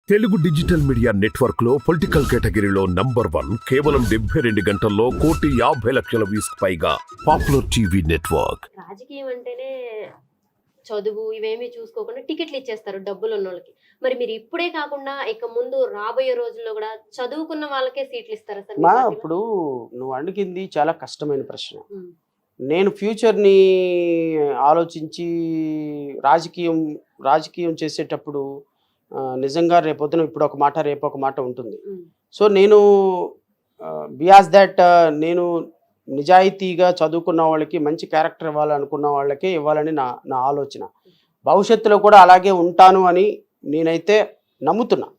Telugu digital media network లో political కేటగిరీలో number 1 కేవలం 72 గంటల్లో 1,50,00,000 వ్యూస్ పైగా పాపులర్ టీవీ నెట్వర్క్. రాజకీయం అంటేనే చదువు ఇవేమీ చూసుకోకుండా టికెట్లు ఇచ్చేస్తారు డబ్బులు ఉన్న వాళ్ళకి. మరి మీరు ఇప్పుడే కాకుండా ఇక ముందు రాబోయే రోజుల్లో కూడా చదువుకున్న వాళ్ళకే సీట్లు ఇస్తారా సార్? మా ఇప్పుడు నువ్వు అడిగింది చాలా కష్టమైన ప్రశ్న. నేను ఫ్యూచర్ని ఆలోచించి రాజకీయం చేసేటప్పుడు నిజంగా రేపొద్దున ఇప్పుడు ఒక మాట రేపు ఒక మాట ఉంటుంది. సో నేను బియాస్ దట్ నేను నిజాయితీగా చదువుకున్న వాళ్ళకి మంచి క్యారెక్టర్ ఇవ్వాలనుకున్న వాళ్ళకే ఇవ్వాలని నా ఆలోచన. భవిష్యత్తులో కూడా అలాగే ఉంటాను అని నేనైతే నమ్ముతున్నా.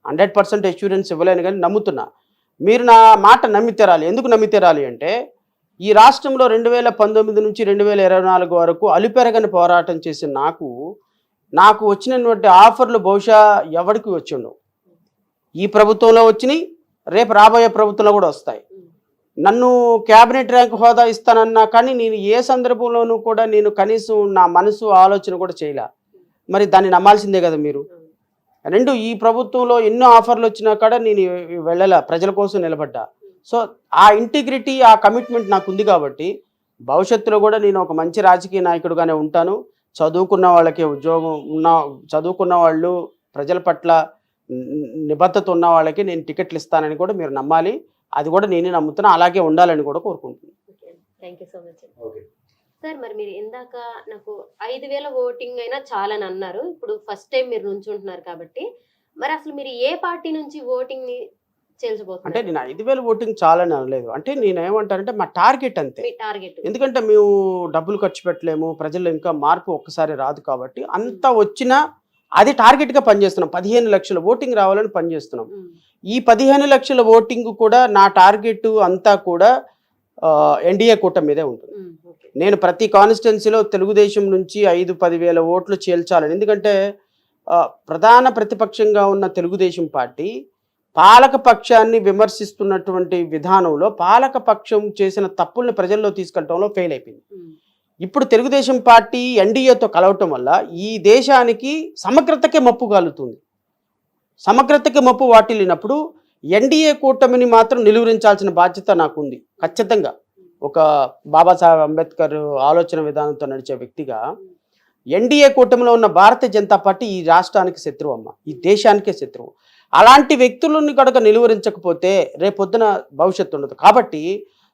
100% అష్యూరెన్స్ ఇవ్వలేను కానీ నమ్ముతున్నా. మీరు నా మాట నమ్మి తీరాలి. ఎందుకు నమ్మి తీరాలి అంటే ఈ రాష్ట్రంలో 2019 నుంచి 2024 వరకు అలుపెరగని పోరాటం చేసిన నాకు వచ్చినటువంటి ఆఫర్లు బహుశా ఎవరికి వచ్చిండవు. ఈ ప్రభుత్వంలో వచ్చినాయి, రేపు రాబోయే ప్రభుత్వంలో కూడా వస్తాయి. నన్ను క్యాబినెట్ ర్యాంక్ హోదా ఇస్తానన్నా కానీ నేను ఏ సందర్భంలోనూ కూడా నేను కనీసం నా మనసు ఆలోచన కూడా చేయలే. మరి దాన్ని నమ్మాల్సిందే కదా మీరు. రెండు, ఈ ప్రభుత్వంలో ఎన్నో ఆఫర్లు వచ్చినా కూడా నేను వెళ్ళలే, ప్రజల కోసం నిలబడ్డా. సో ఆ ఇంటిగ్రిటీ, ఆ కమిట్మెంట్ నాకు ఉంది కాబట్టి భవిష్యత్తులో కూడా నేను ఒక మంచి రాజకీయ నాయకుడిగానే ఉంటాను. చదువుకున్న వాళ్ళకి ఉద్యోగం చదువుకున్న వాళ్ళు, ప్రజల పట్ల నిబద్ధత ఉన్న వాళ్ళకి నేను టికెట్లు ఇస్తానని కూడా మీరు నమ్మాలి. అది కూడా నేనే నమ్ముతున్నా, అలాగే ఉండాలని కూడా కోరుకుంటున్నాను. Thank you so much sir. మరి మీరు ఇందాక నాకు 5,000 ఓటింగ్ అయినా చాలని అన్నారు. ఇప్పుడు ఫస్ట్ టైం మీరు నుంచుంటున్నారు కాబట్టి మరి అసలు మీరు ఏ పార్టీ నుంచి ఓటింగ్ ని చేల్చబోతున్నారు? అంటే నేను 5,000 ఓటింగ్ చాలని అనలేదు. అంటే నేను ఏమంటానంటే మా టార్గెట్ అంతే. ఎందుకంటే మేము డబ్బులు ఖర్చు పెట్టలేము, ప్రజల్లో ఇంకా మార్పు ఒక్కసారి రాదు కాబట్టి అంత వచ్చినా అది టార్గెట్గా పనిచేస్తున్నాం. 15 లక్షల ఓటింగ్ రావాలని పనిచేస్తున్నాం. ఈ 15 లక్షల ఓటింగ్ కూడా నా టార్గెట్ అంతా కూడా ఎన్డీఏ కూటమి మీదే ఉంటుంది. నేను ప్రతి కాన్స్టిట్యున్సీలో తెలుగుదేశం నుంచి 5-10 వేల ఓట్లు చేల్చాలని. ఎందుకంటే ప్రధాన ప్రతిపక్షంగా ఉన్న తెలుగుదేశం పార్టీ పాలక పక్షాన్ని విమర్శిస్తున్నటువంటి విధానంలో పాలక పక్షం చేసిన తప్పుల్ని ప్రజల్లో తీసుకెళ్ళటంలో ఫెయిల్ అయిపోయింది. ఇప్పుడు తెలుగుదేశం పార్టీ ఎన్డీఏతో కలవటం వల్ల ఈ దేశానికి సమగ్రతకే మప్పు కలుగుతుంది. సమగ్రతకి మప్పు వాటిల్లినప్పుడు ఎన్డీఏ కూటమిని మాత్రం నిలువరించాల్సిన బాధ్యత నాకుంది. ఖచ్చితంగా ఒక బాబాసాహెబ్ అంబేద్కర్ ఆలోచన విధానంతో నడిచే వ్యక్తిగా ఎన్డీఏ కూటమిలో ఉన్న భారతీయ జనతా పార్టీ ఈ రాష్ట్రానికి శత్రువు అమ్మ, ఈ దేశానికే శత్రువు. అలాంటి వ్యక్తులని కనుక నిలువరించకపోతే రేపొద్దున భవిష్యత్తు ఉండదు. కాబట్టి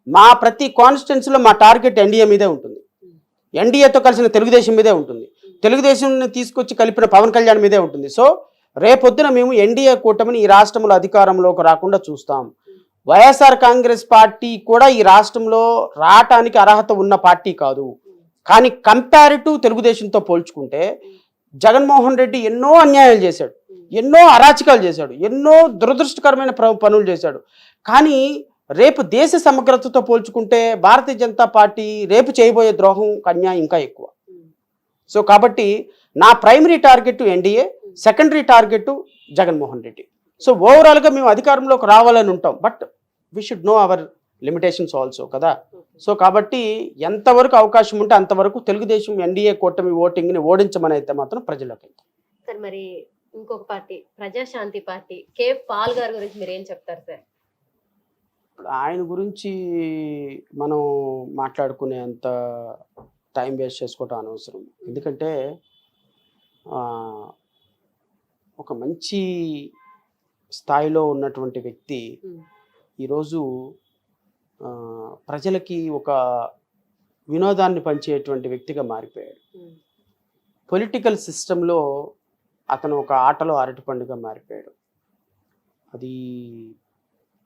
మా ప్రతి కాన్స్టిట్యున్సీలో మా టార్గెట్ ఎన్డీఏ మీదే ఉంటుంది. ఎన్డీఏతో కలిసిన తెలుగుదేశం మీదే ఉంటుంది. తెలుగుదేశంని తీసుకొచ్చి కలిపిన పవన్ కళ్యాణ్ మీదే ఉంటుంది. సో రేపొద్దున మేము ఎన్డీఏ కూటమిని ఈ రాష్ట్రంలో అధికారంలోకి రాకుండా చూస్తాం. వైఎస్ఆర్ కాంగ్రెస్ పార్టీ కూడా ఈ రాష్ట్రంలో రావటానికి అర్హత ఉన్న పార్టీ కాదు. కానీ కంపారిటివ్ తెలుగుదేశంతో పోల్చుకుంటే జగన్మోహన్ రెడ్డి ఎన్నో అన్యాయాలు చేశాడు, ఎన్నో అరాచకాలు చేశాడు, ఎన్నో దురదృష్టకరమైన పనులు చేశాడు. కానీ రేపు దేశ సమగ్రతతో పోల్చుకుంటే భారతీయ జనతా పార్టీ రేపు చేయబోయే ద్రోహం అన్యాయం ఇంకా ఎక్కువ. సో కాబట్టి నా primary target NDA, secondary target Jaganmohan Reddy. So ఓవరాల్గా మేము అధికారంలోకి రావాలని ఉంటాం. But we should know hour limitations also కదా. సో కాబట్టి ఎంతవరకు అవకాశం ఉంటే అంతవరకు తెలుగుదేశం ఎన్డీఏ కూటమి ఓటింగ్ని ఓడించమని అయితే మాత్రం ప్రజలకు వెళ్తాం. సార్ మరి ఇంకొక పార్టీ ప్రజాశాంతి పార్టీ కే పాల్ గారి గురించి మీరు ఏం చెప్తారు సార్? ఆయన గురించి మనం మాట్లాడుకునేంత టైం వేస్ట్ చేసుకోవటం అనవసరం. ఎందుకంటే ఒక మంచి స్థాయిలో ఉన్నటువంటి వ్యక్తి ఈరోజు ప్రజలకి ఒక వినోదాన్ని పంచేటువంటి వ్యక్తిగా మారిపోయాడు. పొలిటికల్ సిస్టంలో అతను ఒక ఆటలో అరటిపండుగా మారిపోయాడు. అది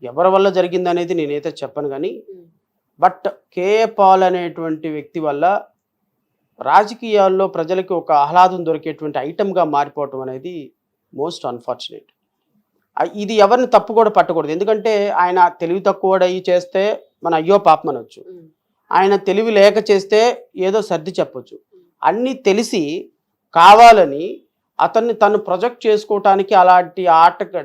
ఎవరి వల్ల జరిగిందనేది నేనైతే చెప్పను కానీ బట్ కేఏ పాల్ అనేటువంటి వ్యక్తి వల్ల రాజకీయాల్లో ప్రజలకి ఒక ఆహ్లాదం దొరికేటువంటి ఐటమ్గా మారిపోవటం అనేది మోస్ట్ అన్ఫార్చునేట్. ఇది ఎవరిని తప్పు కూడా పట్టకూడదు. ఎందుకంటే ఆయన తెలివి తక్కువడయి చేస్తే మన అయ్యో పాపం అనొచ్చు, ఆయన తెలివి లేక చేస్తే ఏదో సర్ది చెప్పొచ్చు. అన్నీ తెలిసి కావాలని అతన్ని తను ప్రొజెక్ట్ చేసుకోవటానికి అలాంటి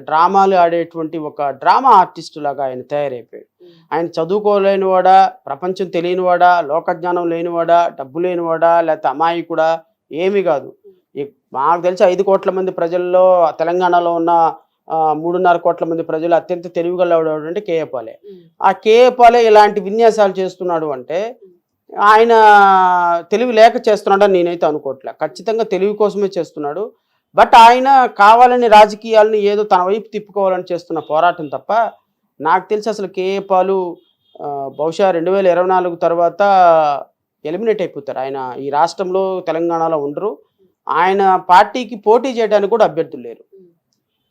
డ్రామాలు ఆడేటువంటి ఒక డ్రామా ఆర్టిస్ట్ లాగా ఆయన తయారైపోయాడు. ఆయన చదువుకోలేనివాడా, ప్రపంచం తెలియనివాడా, లోకజ్ఞానం లేనివాడా, డబ్బు లేనివాడా, లేకపోతే అమాయకుడా, ఏమీ కాదు. మాకు తెలిసి 5 కోట్ల మంది ప్రజల్లో తెలంగాణలో ఉన్న 3.5 కోట్ల మంది ప్రజలు అత్యంత తెలివిగలవాడు అంటే కేఏ పాలే. ఆ కేఏ పాలే ఇలాంటి విన్యాసాలు చేస్తున్నాడు అంటే ఆయన తెలివి లేక చేస్తున్నాడని నేనైతే అనుకోవట్లే. ఖచ్చితంగా తెలివి కోసమే చేస్తున్నాడు. బట్ ఆయన కావాలని రాజకీయాలను ఏదో తన వైపు తిప్పుకోవాలని చేస్తున్న పోరాటం తప్ప నాకు తెలిసి అసలు కేఏ పాలు బహుశా 2024 తర్వాత ఎలిమినేట్ అయిపోతారు. ఆయన ఈ రాష్ట్రంలో తెలంగాణలో ఉండరు. ఆయన పార్టీకి పోటీ చేయడానికి కూడా అభ్యర్థులు లేరు.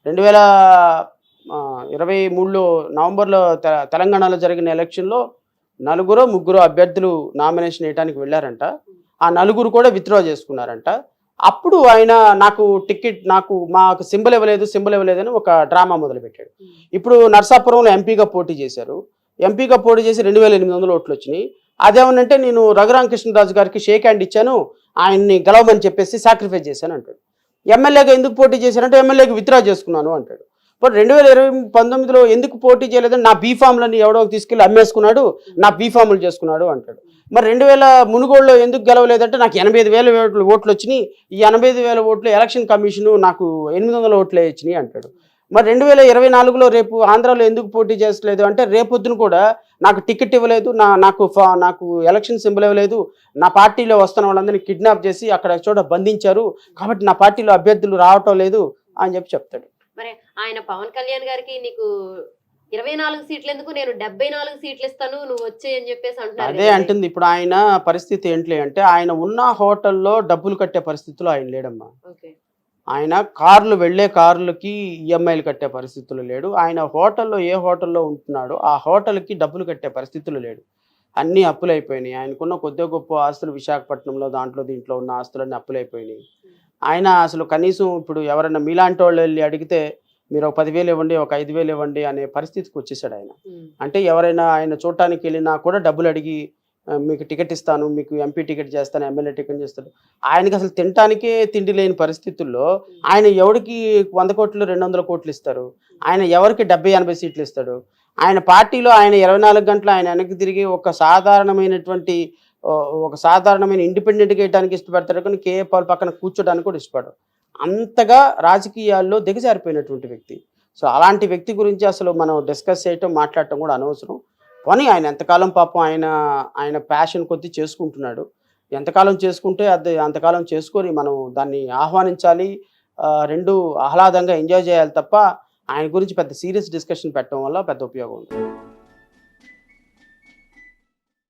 2023లో నవంబర్లో తెలంగాణలో జరిగిన ఎలక్షన్లో 4-3 అభ్యర్థులు నామినేషన్ వేయడానికి వెళ్ళారంట. ఆ 4 కూడా విత్డ్రా చేసుకున్నారంట. అప్పుడు ఆయన మాకు సింబల్ ఇవ్వలేదని ఒక డ్రామా మొదలుపెట్టాడు. ఇప్పుడు నర్సాపురంలో ఎంపీగా పోటీ చేశారు. ఎంపీగా పోటీ చేసి 2800 ఓట్లు వచ్చినాయి. అదేమనంటే నేను రఘురామకృష్ణరాజు గారికి షేక్ హ్యాండ్ ఇచ్చాను, ఆయన్ని గెలవమని చెప్పేసి సాక్రిఫైస్ చేశాను అంటాడు. ఎమ్మెల్యేగా ఎందుకు పోటీ చేశానంటే ఎమ్మెల్యేకి విత్డ్రా చేసుకున్నాను అంటాడు. బట్ 2019లో ఎందుకు పోటీ చేయలేదని నా బీఫామ్లని ఎవడో తీసుకెళ్ళి అమ్మేసుకున్నాడు, నా బీఫాములు చేసుకున్నాడు అంటాడు. మరి 2003లో ఎందుకు గెలవలేదంటే నాకు 85,000 ఓట్లు వచ్చినాయి, ఈ 85,000 ఓట్లు ఎలక్షన్ కమిషను నాకు 800 ఓట్లే ఇచ్చినాయి అంటాడు. మరి 2024లో రేపు ఆంధ్రాలో ఎందుకు పోటీ చేస్తలేదు అంటే రేపొద్దున కూడా నాకు టికెట్ ఇవ్వలేదు, నాకు ఎలక్షన్ సింబల్ ఇవ్వలేదు, నా పార్టీలో వస్తున్న వాళ్ళందరినీ కిడ్నాప్ చేసి అక్కడ చోట బంధించారు, కాబట్టి నా పార్టీలో అభ్యర్థులు రావటం లేదు అని చెప్తాడు. మరి ఆయన పవన్ కళ్యాణ్ గారికి నీకు 24 సీట్లు ఎందుకు, నేను 74 సీట్లు ఇస్తాను, నువ్వు వచ్చేయ్ అని చెప్పేసి అంటున్నారు. అదే అంటుంది. ఇప్పుడు ఆయన పరిస్థితి ఏంటి అంటే ఆయన ఉన్న హోటల్లో డబ్బులు కట్టే పరిస్థితిలో ఆయన లేడమ్మా. ఆయన వెళ్ళే కార్లకి ఈఎంఐలు కట్టే పరిస్థితులు లేడు. ఆయన హోటల్లో ఏ హోటల్లో ఉంటున్నాడో ఆ హోటల్కి డబ్బులు కట్టే పరిస్థితులు లేడు. అన్నీ అప్పులైపోయినాయి. ఆయనకున్న కొద్ది గొప్ప ఆస్తులు విశాఖపట్నంలో దీంట్లో ఉన్న ఆస్తులన్నీ అప్పులైపోయినాయి. ఆయన అసలు కనీసం ఇప్పుడు ఎవరైనా మీలాంటి వాళ్ళు వెళ్ళి అడిగితే మీరు ఒక 10,000 ఇవ్వండి, ఒక 5,000 ఇవ్వండి అనే పరిస్థితికి వచ్చేసాడు ఆయన. అంటే ఎవరైనా ఆయన చూడటానికి వెళ్ళినా కూడా డబ్బులు అడిగి మీకు టికెట్ ఇస్తాను, మీకు ఎంపీ టికెట్ చేస్తాను, ఎమ్మెల్యే టికెట్ చేస్తాడు. ఆయనకి అసలు తినటానికే తిండి లేని పరిస్థితుల్లో ఆయన ఎవరికి 100 కోట్లు 200 కోట్లు ఇస్తారు, ఆయన ఎవరికి 70-80 సీట్లు ఇస్తాడు. ఆయన పార్టీలో ఆయన 24 గంటలు ఆయన వెనక్కి తిరిగి ఒక సాధారణమైన ఇండిపెండెంట్గా వేయడానికి ఇష్టపడతాడు, కానీ కేఏ పాల్ పక్కన కూర్చోడానికి కూడా ఇష్టపడరు. అంతగా రాజకీయాల్లో దిగజారిపోయినటువంటి వ్యక్తి. సో అలాంటి వ్యక్తి గురించి అసలు మనం డిస్కస్ చేయటం మాట్లాడటం కూడా అనవసరం. కానీ ఆయన ఎంతకాలం పాపం ఆయన ప్యాషన్ కొద్దీ చేసుకుంటున్నాడు. ఎంతకాలం చేసుకుంటే అంతకాలం చేసుకొని మనం దాన్ని ఆహ్వానించాలి, రెండు ఆహ్లాదంగా ఎంజాయ్ చేయాలి తప్ప ఆయన గురించి పెద్ద సీరియస్ డిస్కషన్ పెట్టడం వల్ల పెద్ద ఉపయోగం ఉంది.